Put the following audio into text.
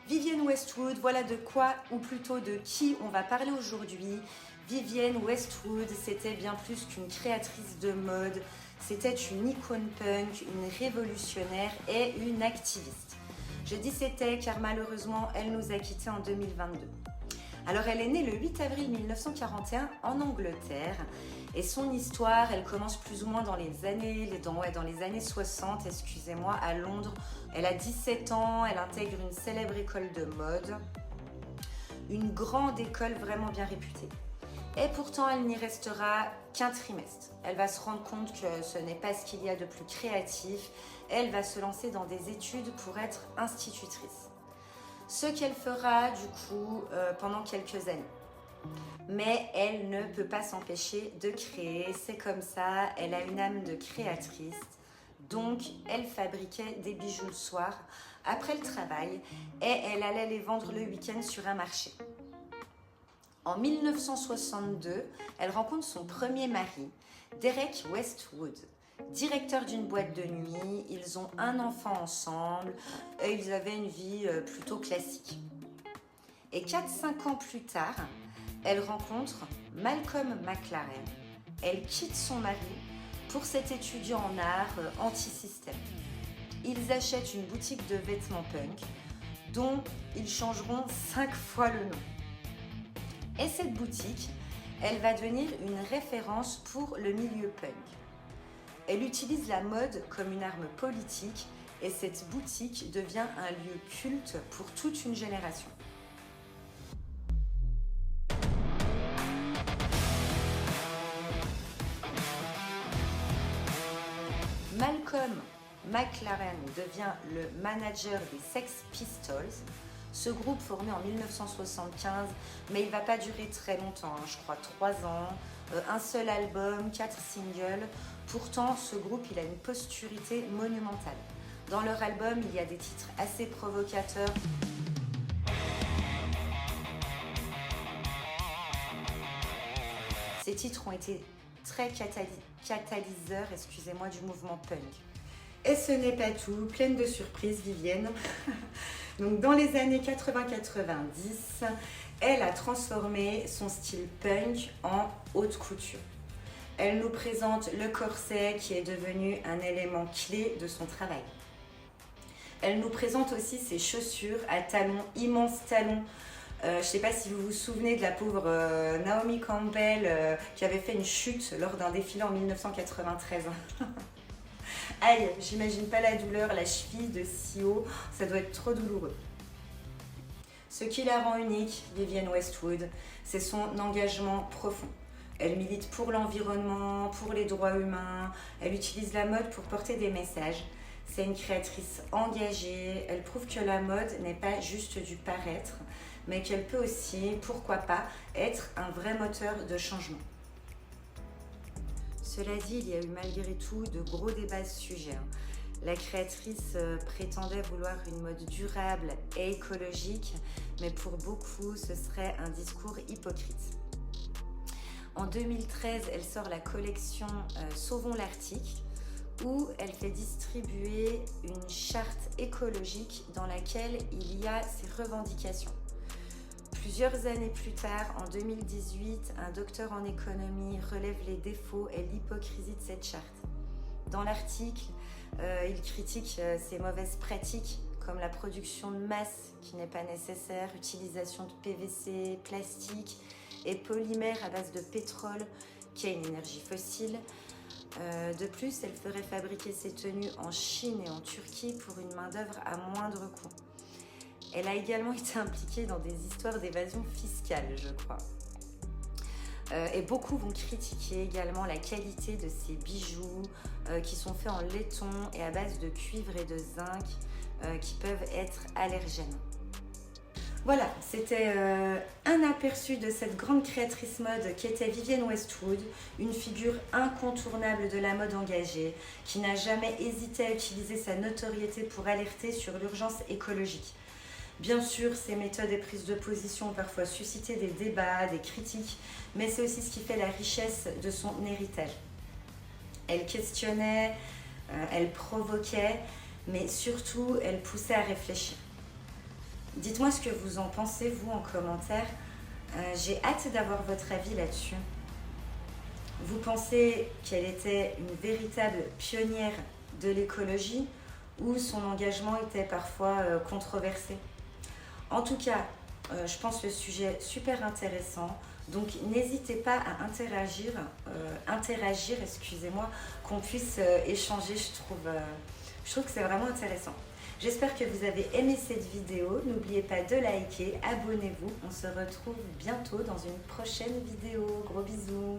Vivienne Westwood, voilà de quoi, ou plutôt de qui on va parler aujourd'hui. Vivienne Westwood, c'était bien plus qu'une créatrice de mode, c'était une icône punk, une révolutionnaire et une activiste. Je dis c'était car malheureusement, elle nous a quittés en 2022. Alors elle est née le 8 avril 1941 en Angleterre et son histoire, elle commence plus ou moins dans les années 60, excusez-moi, à Londres. Elle a 17 ans, elle intègre une célèbre école de mode, une grande école vraiment bien réputée. Et pourtant, elle n'y restera qu'un trimestre. Elle va se rendre compte que ce n'est pas ce qu'il y a de plus créatif. Elle va se lancer dans des études pour être institutrice. Ce qu'elle fera du coup pendant quelques années. Mais elle ne peut pas s'empêcher de créer, c'est comme ça, elle a une âme de créatrice. Donc elle fabriquait des bijoux le soir après le travail et elle allait les vendre le week-end sur un marché. En 1962, elle rencontre son premier mari, Derek Westwood. Directeur d'une boîte de nuit, ils ont un enfant ensemble et ils avaient une vie plutôt classique. Et 4-5 ans plus tard, elle rencontre Malcolm McLaren. Elle quitte son mari pour cet étudiant en art anti-système. Ils achètent une boutique de vêtements punk dont ils changeront 5 fois le nom. Et cette boutique, elle va devenir une référence pour le milieu punk. Elle utilise la mode comme une arme politique et cette boutique devient un lieu culte pour toute une génération. Malcolm McLaren devient le manager des Sex Pistols, ce groupe formé en 1975, mais il ne va pas durer très longtemps, je crois 3 ans, un seul album, 4 singles. Pourtant, ce groupe il a une postérité monumentale. Dans leur album, il y a des titres assez provocateurs. Ces titres ont été très catalyseurs, du mouvement punk. Et ce n'est pas tout, pleine de surprises, Vivienne. Donc dans les années 80-90, elle a transformé son style punk en haute couture. Elle nous présente le corset qui est devenu un élément clé de son travail. Elle nous présente aussi ses chaussures à talons, immenses talons. Je ne sais pas si vous vous souvenez de la pauvre Naomi Campbell qui avait fait une chute lors d'un défilé en 1993. Aïe, j'imagine pas la douleur, la cheville de si haut, ça doit être trop douloureux. Ce qui la rend unique, Vivienne Westwood, c'est son engagement profond. Elle milite pour l'environnement, pour les droits humains, elle utilise la mode pour porter des messages. C'est une créatrice engagée, elle prouve que la mode n'est pas juste du paraître, mais qu'elle peut aussi, pourquoi pas, être un vrai moteur de changement. Cela dit, il y a eu malgré tout de gros débats à ce sujet. La créatrice prétendait vouloir une mode durable et écologique, mais pour beaucoup, ce serait un discours hypocrite. En 2013, elle sort la collection Sauvons l'Arctique, où elle fait distribuer une charte écologique dans laquelle il y a ses revendications. Plusieurs années plus tard, en 2018, un docteur en économie relève les défauts et l'hypocrisie de cette charte. Dans l'article, il critique ces mauvaises pratiques comme la production de masse qui n'est pas nécessaire, utilisation de PVC, plastique et polymères à base de pétrole qui est une énergie fossile. De plus, elle ferait fabriquer ses tenues en Chine et en Turquie pour une main-d'œuvre à moindre coût. Elle a également été impliquée dans des histoires d'évasion fiscale, je crois. Et beaucoup vont critiquer également la qualité de ces bijoux qui sont faits en laiton et à base de cuivre et de zinc qui peuvent être allergènes. Voilà, c'était un aperçu de cette grande créatrice mode qui était Vivienne Westwood, une figure incontournable de la mode engagée, qui n'a jamais hésité à utiliser sa notoriété pour alerter sur l'urgence écologique. Bien sûr, ses méthodes et prises de position ont parfois suscité des débats, des critiques, mais c'est aussi ce qui fait la richesse de son héritage. Elle questionnait, elle provoquait, mais surtout, elle poussait à réfléchir. Dites-moi ce que vous en pensez, vous, en commentaire. J'ai hâte d'avoir votre avis là-dessus. Vous pensez qu'elle était une véritable pionnière de l'écologie ou son engagement était parfois controversé? En tout cas, je pense le sujet super intéressant. Donc n'hésitez pas à interagir, excusez-moi, qu'on puisse échanger, je trouve que c'est vraiment intéressant. J'espère que vous avez aimé cette vidéo. N'oubliez pas de liker, abonnez-vous. On se retrouve bientôt dans une prochaine vidéo. Gros bisous.